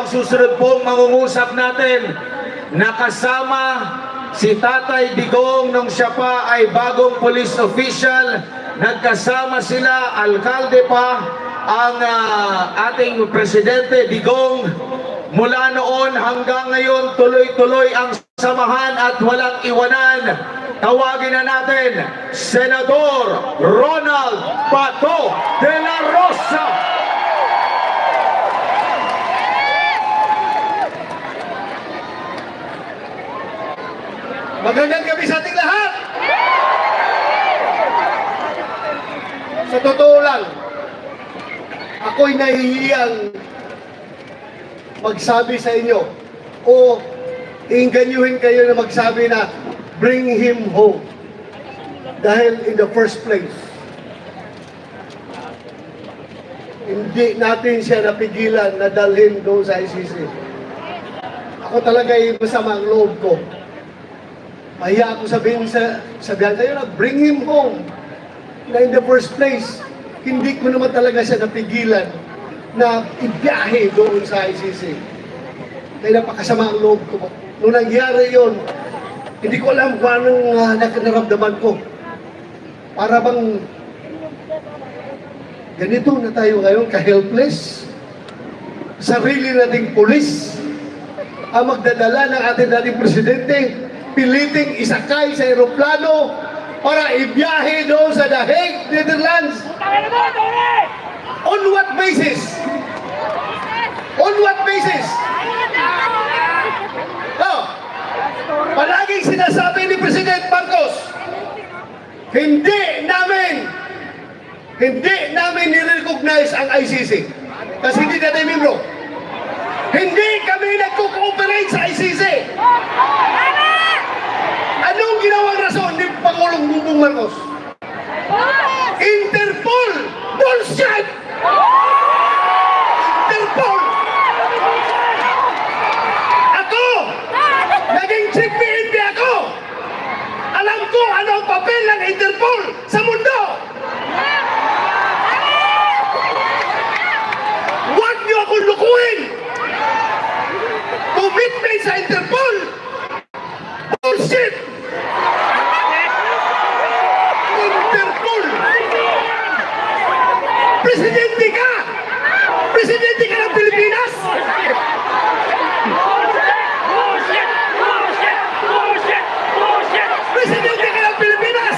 susunod pong mangungusap natin, nakasama si Tatay Digong nung siya pa ay bagong police official. Nagkasama sila, alkalde pa, ang ating Presidente Digong. Mula noon hanggang ngayon, tuloy-tuloy ang samahan at walang iwanan. Tawagin na natin, Senador Ronald Bato de la Rosa. Magandang gabi sa ating lahat! Sa totoo lang, ako'y nahihiyang magsabi sa inyo o iinganyuhin kayo na magsabi na bring him home. Dahil in the first place, hindi natin siya napigilan na dalhin doon sa ICC. Ako talaga ay masama ang loob ko. Mahiya ako sabihan kayo na bring him home. Na in the first place, hindi ko naman talaga siya napigilan na ibiyahe doon sa ICC. Kaya napakasama ang loob ko. Nung nangyari yon, hindi ko alam kung anong naramdaman ko. Para bang ganito na tayo ngayon, ka-helpless. Sarili nating pulis ang magdadala ng ating dating presidente, piliting isakay sa aeroplano para ibiyahe doon sa The Hague, Netherlands. On what basis? On what basis? Oh, palaging sinasabi ni President Marcos, hindi namin nirecognize ang ICC kasi hindi natin membro. Hindi kami nagko-cooperate sa ICC. Anong ginawang rason ni Pangulong Bongbong Marcos? Interpol! Bullshit! Interpol! Ako! Naging chief PNP ako! Alam ko ano ang papel ng Interpol sa mundo! Huwag niyo akong lukuhin! Commitment sa Interpol! Bullshit! Interpol! Presidente ka! Presidente ka ng Pilipinas! Presidente ka ng Pilipinas!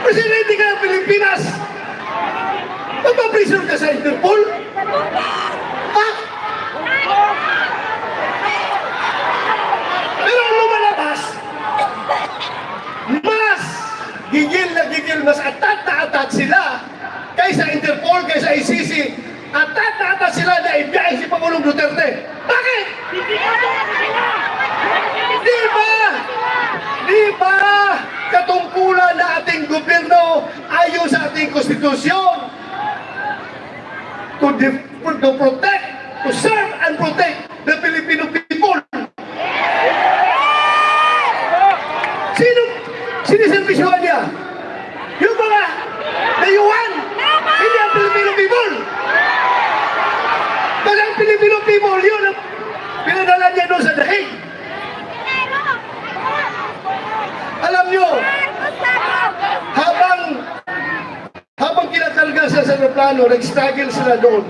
Presidente ka ng Pilipinas! Magpaprison ka sa Interpol? Ha? Pero ang lumalabas, mas gigil na gigil, mas atat na atat sila kaysa Interpol, kaysa ICC. Atat na atat sila na ibiyahe si Pangulong Duterte. Bakit? Di ba katungkulan na ating gobyerno ayon sa ating konstitusyon to protect, to serve and protect the Filipino people? Sino siniservisyohan niya? Yung mga dayuhan, hindi ang Filipino people. Kasi ang Filipino people, yun ang pinadala niya doon sa The Hague. Alam nyo, habang kinakarga sa aeroplano, nag-struggle sila doon.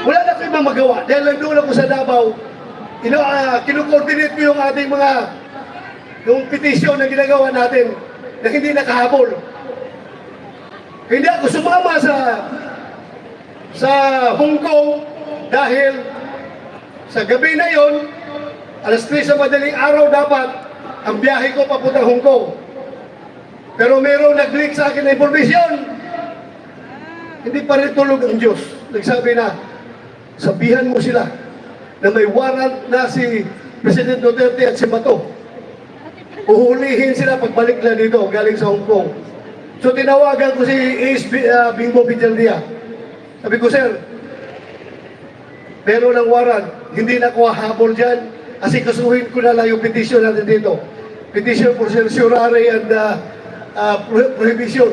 Wala na ko ibang magawa. Dahil nandun ako sa Davao, kinu-coordinate ko yung ating yung petisyon na ginagawa natin na hindi nakahabol. Hindi ako sumama sa Hong Kong dahil sa gabi na yon, alas 3 sa madaling araw dapat ang biyahe ko papunta Hong Kong. Pero mayroong nag-leak sa akin na informasyon. Hindi pa rin tulog ang Diyos. Nagsabi na, sabihan mo sila na may warrant na si President Duterte at si Bato. Uhulihin sila pagbalik na dito galing sa Hong Kong. So tinawagan ko si Bingo Villaldia. Sabi ko, sir, meron ng warrant, hindi na ko habol dyan, kasi kasuhin ko na lang yung petition natin dito. Petition for certiorari and prohibition.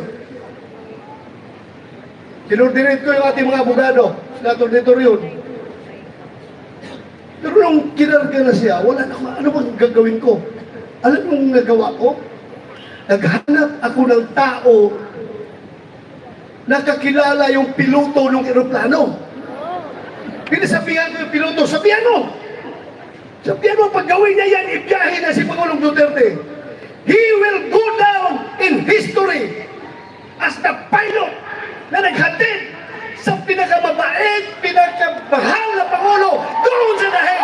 Kinordinate ko yung ating mga abogado, sila tornitor yun. Pero nung kinarga na siya, wala na, ano bang gagawin ko? Alam mo yung nagawa ko? Naghanap ako ng tao na kakilala yung piloto ng eroplano. Pinasabihan ko yung piloto, sabihan mo! Sabihan mo, pag gawin niya yan, ibiyahin na si Pangulong Duterte. He will go down in history as the pilot na naghatid sa pinakamabait, pinakamahal na Pangulo doon sa dahil.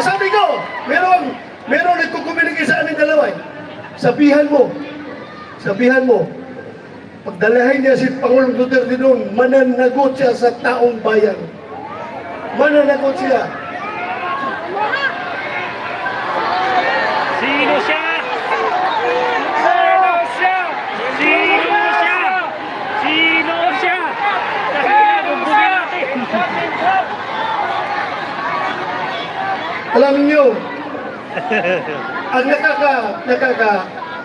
Kasabi ko, meron nagkukomunikate sa aming dalawa. Sabihan mo, pagdalahin niya si Pangulong Duterte doon, mananagot siya sa taong bayan. Mananagot siya. Sino siya? Sino siya? Sino siya? Sino siya? Bugbugin natin. Alam niyo, ang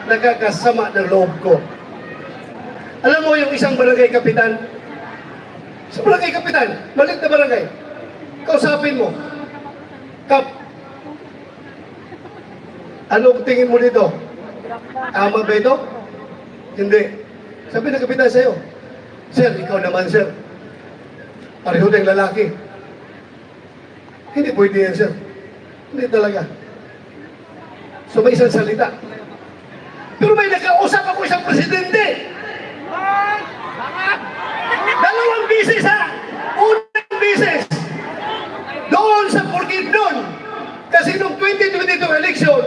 nakakasama ng loob ko. Alam mo yung isang barangay kapitan? Sa barangay kapitan, maliit na barangay. Kausapin mo, Kap, anong tingin mo dito? Tama ba ito? Hindi. Sabi ng kapitan sa'yo, Sir, ikaw naman, sir. Pareho tayong lalaki. Hindi pwede yan, sir. Hindi talaga. So may isang salita. Pero may nakausap ako isang presidente. Dalawang bisis, ha? Unang bisis. Doon sa Bukidnon. Kasi noong 2022 election,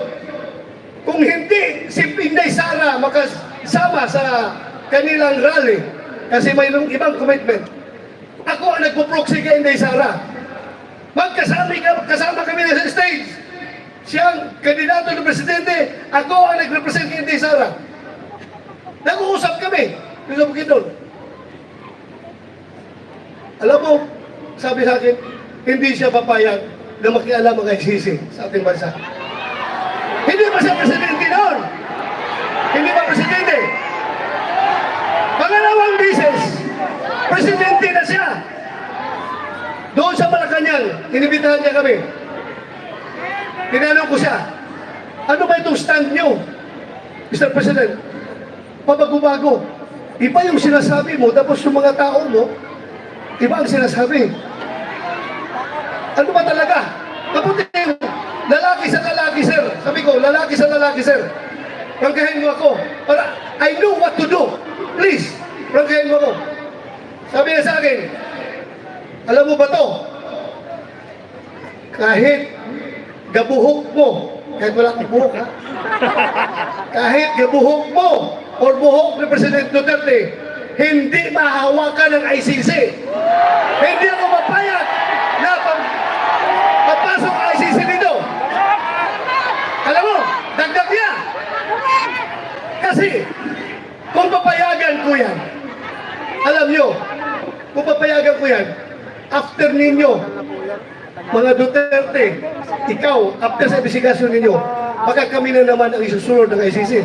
kung hindi si Inday Sara makasama sa kanilang rally, kasi mayroong ibang commitment, ako ang nagpo-proxy kay Inday Sara. Kasama kami na sa stage. Siyang kandidato ng presidente, ako ang nag-represent kay Inday Sara. Nag-uusap kami sa Bukidnon. Alam mo, sabi sa akin, hindi siya papayag na makialam ang ICC sa ating bansa. Hindi ba siya presidente noon? Hindi ba presidente? Pangalawang bisis, presidente na siya. Doon sa Malacanang, inibitahan niya kami. Tinanong ko siya, ano ba itong stand niyo, Mr. President? Pabago-bago. Iba yung sinasabi mo, tapos yung mga tao mo, iba ang sinasabi. Ano ba talaga? Kaputi yung lalaki sa lalaki, sir. Sabi ko, lalaki sa lalaki, sir. Prangkahin mo ako. Para I know what to do. Please, prangkahin mo ako. Sabi niya sa akin, alam mo ba to? Kahit gabuhok mo, kahit wala kang buhok, ha? Kahit gabuhok mo or buhok ni President Duterte, hindi mahawakan ng ICC. Hindi ako mapayag na papasok ang ICC dito. Alam mo, dagdag niya. Kasi, kung papayagan ko yan, alam nyo, kung papayagan ko yan, after ninyo, mga Duterte, ikaw, after sa investigasyon ninyo, baka kami na naman ang isusunod ng ICC.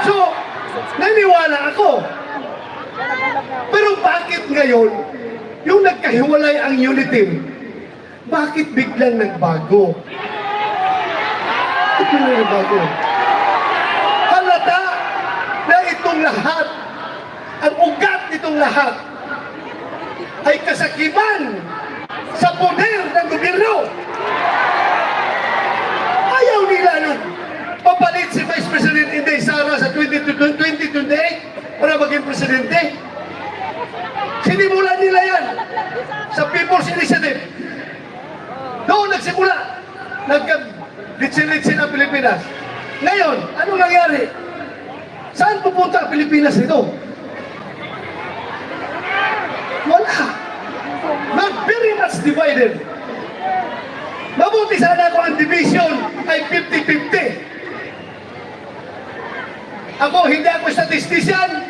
So, naniwala ako. Pero bakit ngayon, yung nagkahiwalay ang unity, bakit biglang nagbago? Bakit biglang nagbago? Halata na itong lahat, ang ugat nitong lahat, ay kasakiman sa poder ng gobyerno. Ayaw nila nun papalit si Vice President Inday Sara sa 2028 para maging presidente. Sinimulan nila yan sa People's Initiative. Doon nagsimula. Nagka-litsin-litsin ang Pilipinas. Ngayon, anong nangyari? Saan pupunta ang Pilipinas nito? Wala. Not very much divided. Mabuti sana kung ang division ay 50-50. Ako, hindi ako statistician,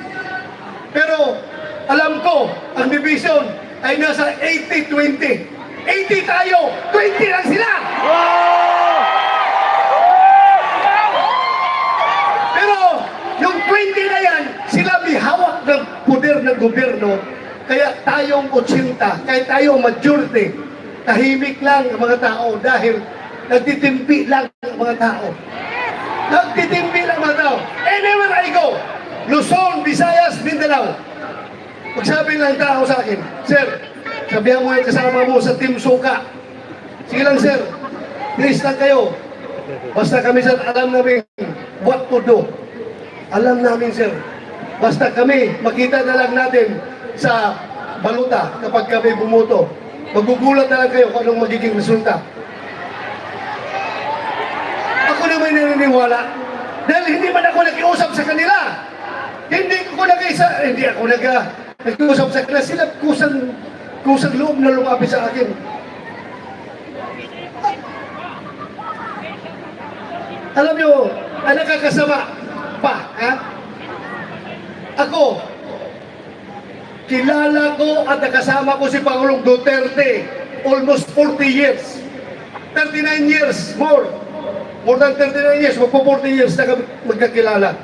pero alam ko, ang division ay nasa 80-20. 80 tayo, 20 lang sila! ng gobyerno, kaya tayong 80, kaya tayong majority, tahimik lang ang mga tao dahil nagtitimpi lang ang mga tao. Nagtitimpi lang ang mga tao. Anywhere I go, Luzon, Visayas, Mindanao, magsabi lang tao sa akin, Sir, sabihan mo yung kasama mo sa Team Suka. Sige lang, sir. Please lang kayo. Basta kami, sir, alam namin what to do. Alam namin, sir. Basta kami, makita na lang natin sa baluta kapag kami bumuto. Magugulat na lang kayo kung anong magiging resulta. Ako naman naniniwala. Dahil hindi man ako nakiusap sa kanila. Hindi ako nakiusap sa kanila. Sila kusang loob na lumapit sa akin. Alam nyo, ang nakakasama pa, ha? Ako, kilala ko at nakasama ko si Pangulong Duterte almost 40 years. 39 years, more than 39 years, magpo 40 years na kami magkakilala.